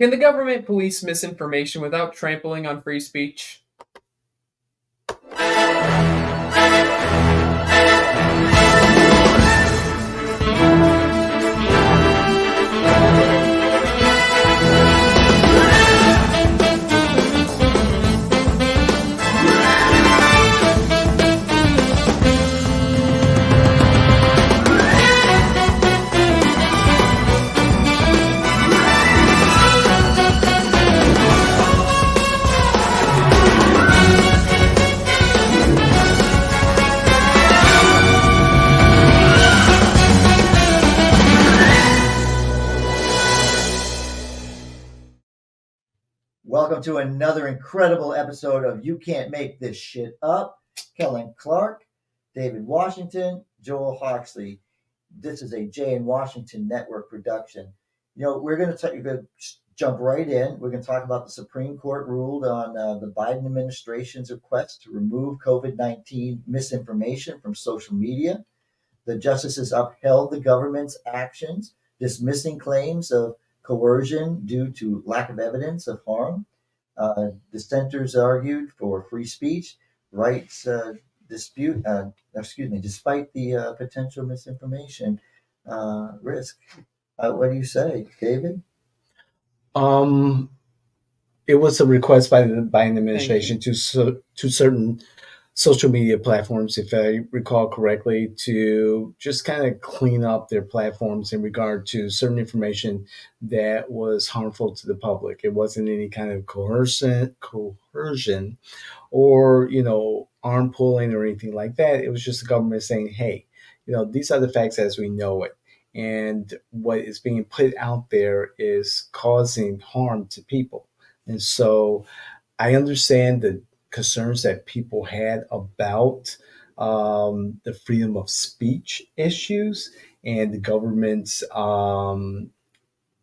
Can the government police misinformation without trampling on free speech? Welcome to another incredible episode of You Can't Make This Shit Up. Kellen Clark, David Washington, Joel Hawksley. This is a Jay and Washington Network production. We're going to jump right in. We're going to talk about the Supreme Court ruled on the Biden administration's request to remove COVID-19 misinformation from social media. The justices upheld the government's actions, dismissing claims of coercion due to lack of evidence of harm. Dissenters argued for free speech rights despite the potential misinformation risk. What do you say, David? It was a request by the Biden administration to certain social media platforms, if I recall correctly, to just kind of clean up their platforms in regard to certain information that was harmful to the public. It wasn't any kind of coercion or, arm pulling or anything like that. It was just the government saying, hey, these are the facts as we know it. And what is being put out there is causing harm to people. And so I understand the concerns that people had about the freedom of speech issues and the government's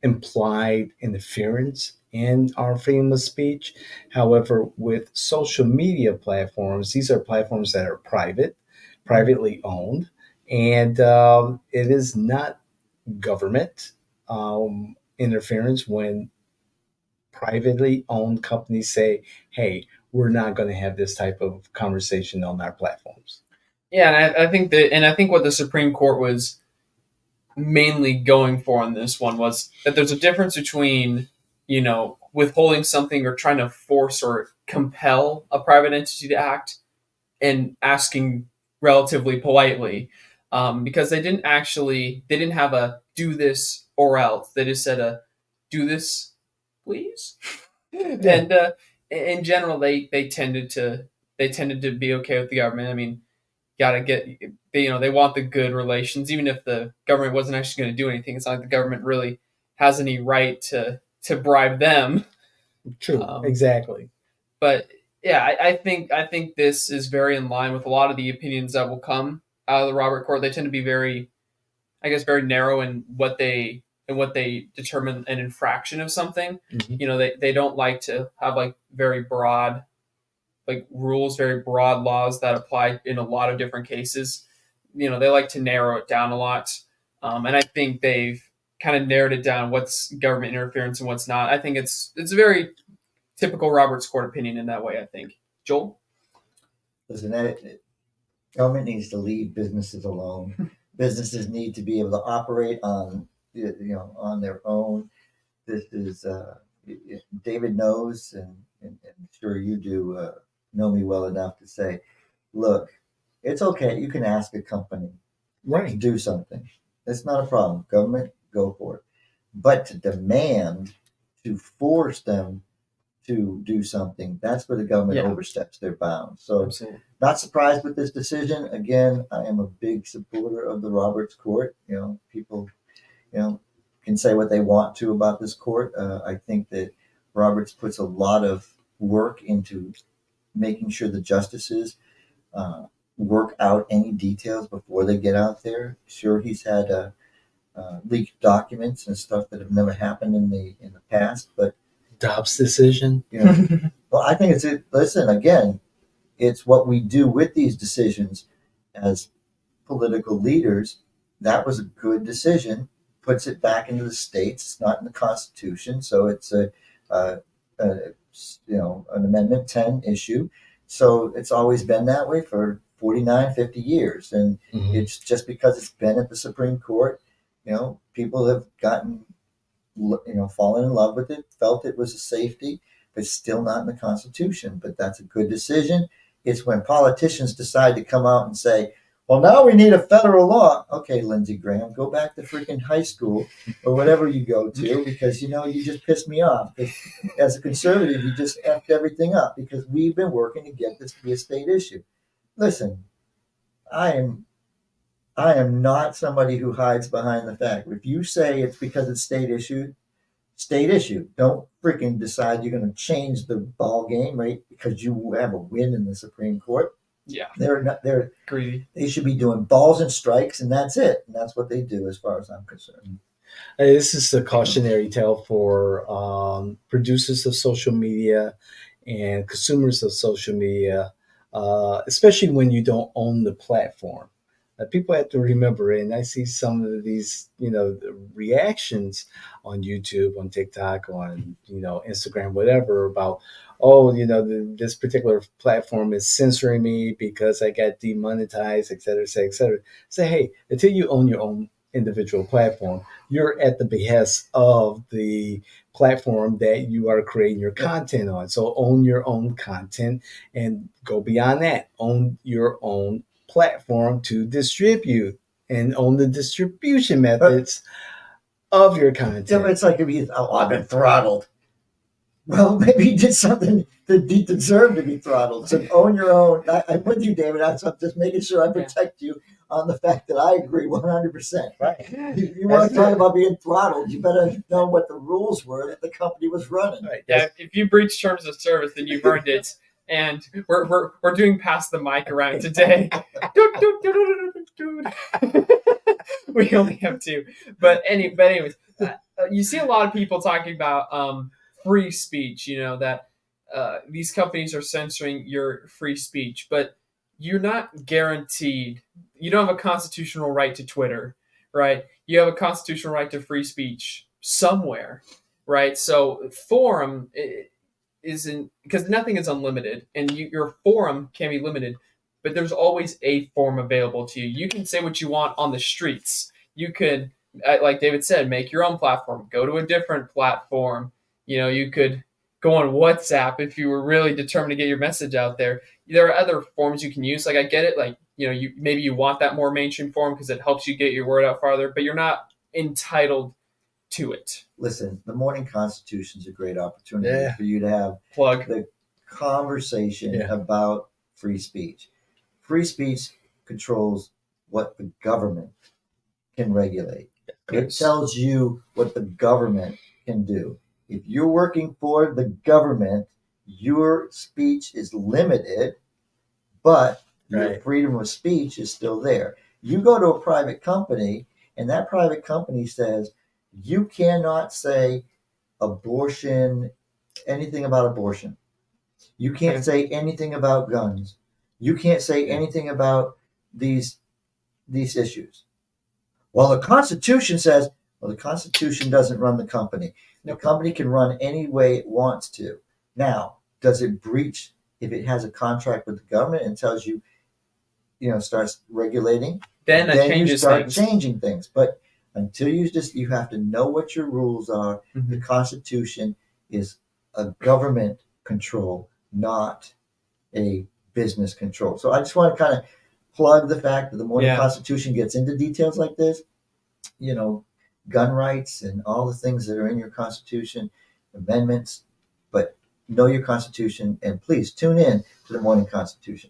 implied interference in our freedom of speech. However, with social media platforms, these are platforms that are privately owned, and it is not government interference when privately owned companies say, hey, we're not going to have this type of conversation on our platforms. Yeah, and I think what the Supreme Court was mainly going for on this one was that there's a difference between, withholding something or trying to force or compel a private entity to act and asking relatively politely, because they didn't have a do this or else. They just said a do this, please. And in general, they tended to be okay with the government. I mean, they want the good relations, even if the government wasn't actually going to do anything. It's not like the government really has any right to bribe them. True, exactly. But yeah, I think this is very in line with a lot of the opinions that will come out of the Robert Court. They tend to be very narrow in what they determine an infraction of something. Mm-hmm. They don't like to have very broad rules, very broad laws that apply in a lot of different cases. They like to narrow it down a lot. And I think they've kind of narrowed it down what's government interference and what's not. I think it's a very typical Roberts Court opinion in that way, I think. Joel? Listen, government needs to leave businesses alone. Businesses need to be able to operate on their own. This is David knows, and I'm sure you do know me well enough to say, look, it's okay. You can ask a company to do something. It's not a problem. Government, go for it. But to demand, to force them to do something, that's where the government oversteps their bounds. So Absolutely. Not surprised with this decision. Again, I am a big supporter of the Roberts Court. People, can say what they want to about this court. I think that Roberts puts a lot of work into making sure the justices work out any details before they get out there. Sure, he's had leaked documents and stuff that have never happened in the past, but Dobbs decision. Well, I think listen, again, it's what we do with these decisions as political leaders. That was a good decision puts it back into the states. It's not in the Constitution, so it's an Amendment 10 issue. So it's always been that way for 49, 50 years, and it's just because it's been at the Supreme Court. People have gotten fallen in love with it, felt it was a safety, but still not in the Constitution. But that's a good decision. It's when politicians decide to come out and say, well, now we need a federal law. Okay, Lindsey Graham, go back to freaking high school or whatever you go to, because, you just pissed me off. As a conservative, you just effed everything up, because we've been working to get this to be a state issue. Listen, I am not somebody who hides behind the fact. If you say it's because it's state issue. Don't freaking decide you're going to change the ball game, right? Because you have a win in the Supreme Court. Yeah, they're greedy. They should be doing balls and strikes, and that's it. And that's what they do, as far as I'm concerned. This is a cautionary tale for producers of social media and consumers of social media, especially when you don't own the platform. People have to remember, and I see some of these, reactions on YouTube, on TikTok, on, Instagram, whatever, about, this particular platform is censoring me because I got demonetized, et cetera, et cetera, et cetera. Say, hey, until you own your own individual platform, you're at the behest of the platform that you are creating your content on. So own your own content and go beyond that. Own your own platform to distribute and own the distribution methods of your content. It's like I've been throttled. Well, maybe you did something that you deserve to be throttled. So own your own. I'm with you, David. I'm just making sure I protect you on the fact that I agree 100%. Right. You want to talk about being throttled, you better know what the rules were that the company was running. Right. Yeah, if you breach terms of service, then you've earned it. And we're doing pass the mic around today. We only have two, but anyways, you see a lot of people talking about free speech. That these companies are censoring your free speech, but you're not guaranteed. You don't have a constitutional right to Twitter, right? You have a constitutional right to free speech somewhere, right? So forum isn't, because nothing is unlimited, and your forum can be limited, but there's always a forum available to you. You can say what you want on the streets. You could, like David said, make your own platform, go to a different platform. You could go on WhatsApp if you were really determined to get your message out there. There are other forms you can use. Like, I get it. Like, maybe you want that more mainstream form because it helps you get your word out farther, but you're not entitled to it. Listen, the Morning Constitution is a great opportunity for you to have the conversation about free speech. Free speech controls what the government can regulate. It tells you what the government can do. If you're working for the government, your speech is limited, but your freedom of speech is still there. You go to a private company, and that private company says, you cannot say abortion, anything about abortion. You can't say anything about guns. You can't say anything about these issues. Well, the Constitution says, the Constitution doesn't run the company. The company can run any way it wants to. Now, does it breach if it has a contract with the government and tells you, starts regulating? Then you start changing things. But until you have to know what your rules are. Mm-hmm. The Constitution is a government control, not a business control. So I just want to kind of plug the fact that the Morning Constitution gets into details like this, gun rights and all the things that are in your Constitution, amendments, but know your Constitution, and please tune in to the Morning Constitution.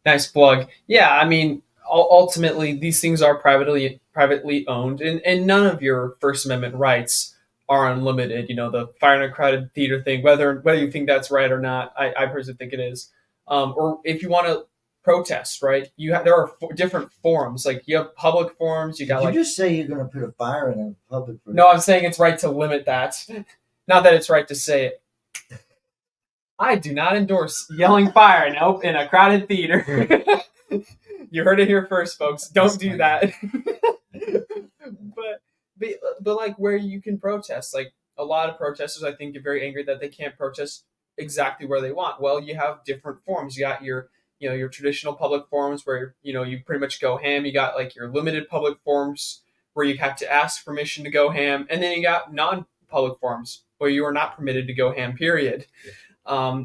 Nice plug. Yeah, I mean, ultimately, these things are privately owned, and none of your First Amendment rights are unlimited. The fire in a crowded theater thing, whether you think that's right or not, I personally think it is. Or if you want to protest, right? There are different forums. Like, you have public forums. You just say you're going to put a fire in a public forum? No, I'm saying it's right to limit that. Not that it's right to say it. I do not endorse yelling fire in a crowded theater. You heard it here first, folks. Don't do that. but like where you can protest, like a lot of protesters, I think, get very angry that they can't protest exactly where they want. Well, you have different forms. You got your, your traditional public forums where, you pretty much go ham. You got like your limited public forums where you have to ask permission to go ham. And then you got non-public forums where you are not permitted to go ham, period.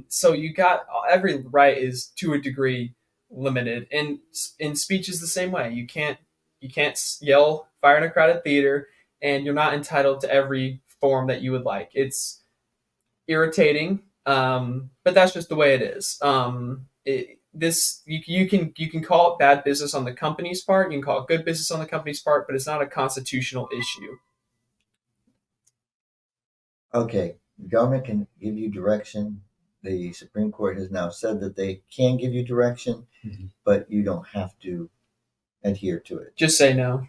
So you got every right is to a degree limited, and in speech is the same way. You can't yell fire in a crowded theater, and you're not entitled to every form that you would like. It's irritating, but that's just the way it is. You can call it bad business on the company's part. You can call it good business on the company's part, but it's not a constitutional issue. Okay, the government can give you direction. The Supreme Court has now said that they can give you direction, but you don't have to adhere to it. Just say no.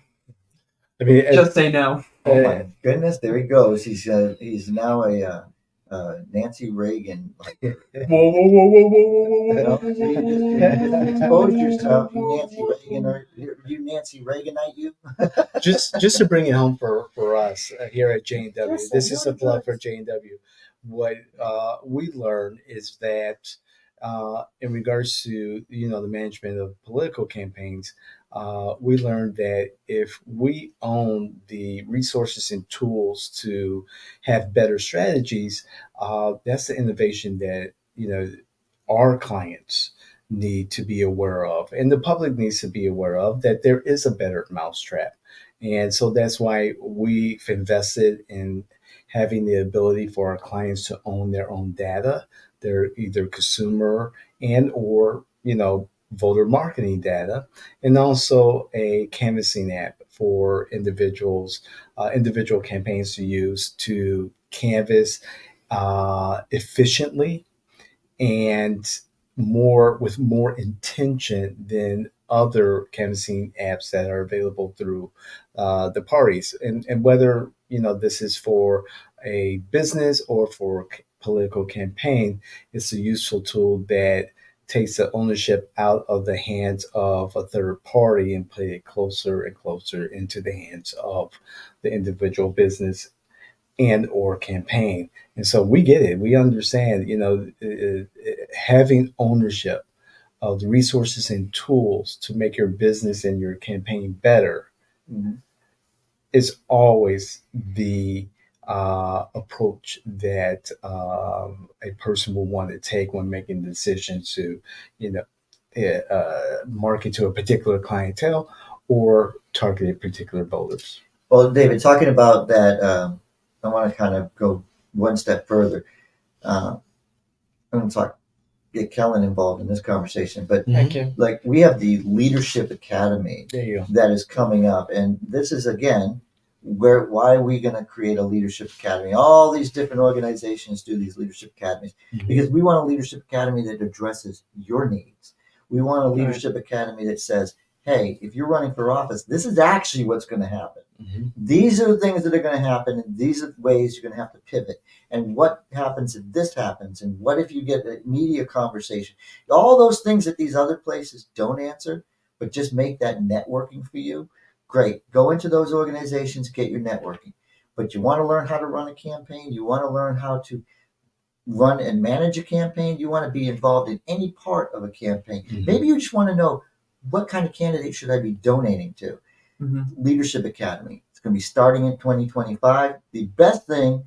I mean, Just say no. Oh my goodness, there he goes. He's now a Nancy Reagan. Whoa, whoa, whoa, whoa, whoa, whoa, whoa, You expose yourself, you Nancy Reagan, or you Nancy Reaganite, you. just to bring it home for us here at J&W, Yes, this is a I'm plug for J&W. What we learned is that in regards to the management of political campaigns, we learned that if we own the resources and tools to have better strategies, that's the innovation that our clients need to be aware of, and the public needs to be aware of, that there is a better mousetrap. And so that's why we've invested in having the ability for our clients to own their own data, their either consumer and or voter marketing data, and also a canvassing app for individual campaigns to use to canvass efficiently and with more intention than other canvassing apps that are available through the parties. And whether this is for a business or for a political campaign, it's a useful tool that takes the ownership out of the hands of a third party and put it closer and closer into the hands of the individual business and or campaign. And so we get it. We understand, having ownership of the resources and tools to make your business and your campaign better is always the approach that a person will want to take when making decisions to, market to a particular clientele or target particular voters. Well, David, talking about that, I want to kind of go one step further. I'm going to get Kellen involved in this conversation, but Thank you. like we have the Leadership Academy There you go. that is coming up, and this is again why are we going to create a Leadership Academy? All these different organizations do these Leadership Academies because we want a Leadership Academy that addresses your needs. We want a Leadership Academy that says, hey, if you're running for office, this is actually what's going to happen. These are the things that are going to happen, and these are the ways you're going to have to pivot. And what happens if this happens? And what if you get a media conversation? All those things that these other places don't answer, but just make that networking for you. Great. Go into those organizations, get your networking. But you want to learn how to run a campaign? You want to learn how to run and manage a campaign? You want to be involved in any part of a campaign? Maybe you just want to know, what kind of candidate should I be donating to? Leadership Academy. It's going to be starting in 2025. The best thing,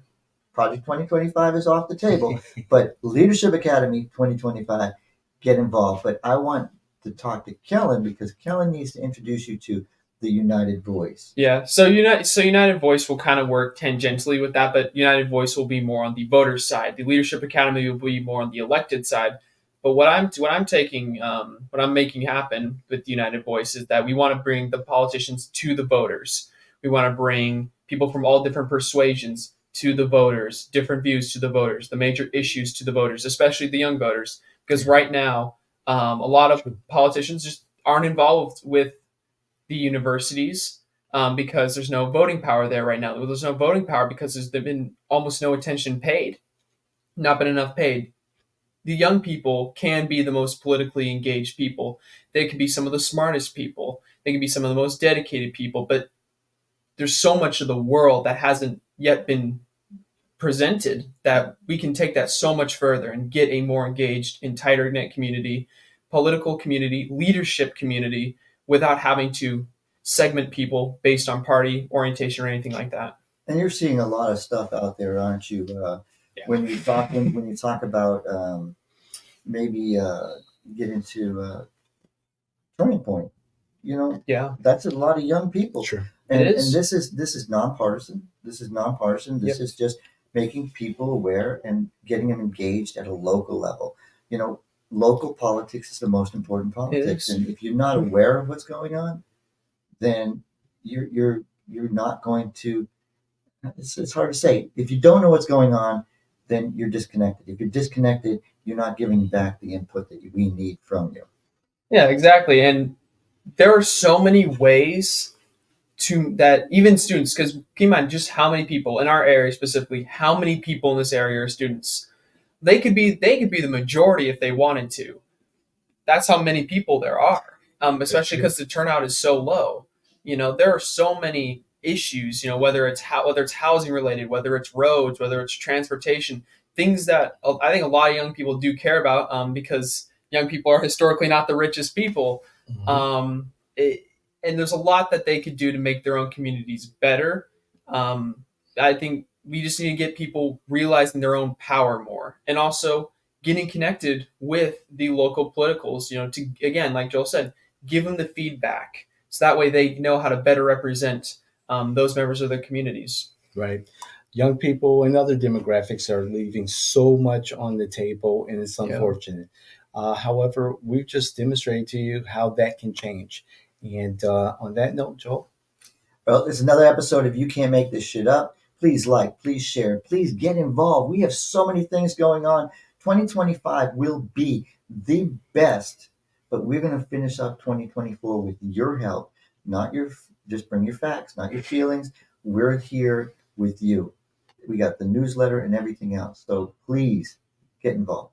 Project 2025 is off the table, but Leadership Academy 2025, get involved. But I want to talk to Kellen because Kellen needs to introduce you to the United Voice. Yeah, so United Voice will kind of work tangentially with that, but United Voice will be more on the voter side. The Leadership Academy will be more on the elected side. But what I'm making happen with United Voice is that we want to bring the politicians to the voters. We want to bring people from all different persuasions to the voters, different views to the voters, the major issues to the voters, especially the young voters. Because right now, a lot of politicians just aren't involved with the universities because there's no voting power there right now. There's no voting power because there's been almost no attention paid, not been enough paid. The young people can be the most politically engaged people. They can be some of the smartest people. They can be some of the most dedicated people, but there's so much of the world that hasn't yet been presented that we can take that so much further and get a more engaged and tighter knit community, political community, leadership community, without having to segment people based on party orientation or anything like that. And you're seeing a lot of stuff out there, aren't you? Yeah. When you talk about maybe get into Turning Point, Yeah, that's a lot of young people. Sure. And, It is. and this is nonpartisan. This is nonpartisan. This Yep. is just making people aware and getting them engaged at a local level. Local politics is the most important politics. is. And if you're not aware of what's going on, then you're not going to. It's hard to say. If you don't know what's going on, then you're disconnected. If you're disconnected, you're not giving back the input that we need from you. Yeah, exactly. And there are so many ways to that even students, because keep in mind just how many people in our area specifically, how many people in this area are students. They could be the majority if they wanted to. That's how many people there are, especially because the turnout is so low. There are so many issues. Whether it's housing related, whether it's roads, whether it's transportation, things that I think a lot of young people do care about, because young people are historically not the richest people. Mhm. And there's a lot that they could do to make their own communities better. I think we just need to get people realizing their own power more, and also getting connected with the local politicals, to, again, like Joel said, give them the feedback so that way they know how to better represent those members of their communities. Right. Young people and other demographics are leaving so much on the table, and it's unfortunate. However, we've just demonstrated to you how that can change. And on that note, Joel. Well, it's another episode of You Can't Make This Shit Up. Please like, please share, please get involved. We have so many things going on. 2025 will be the best, but we're going to finish up 2024 with your help, just bring your facts, not your feelings. We're here with you. We got the newsletter and everything else. So please get involved.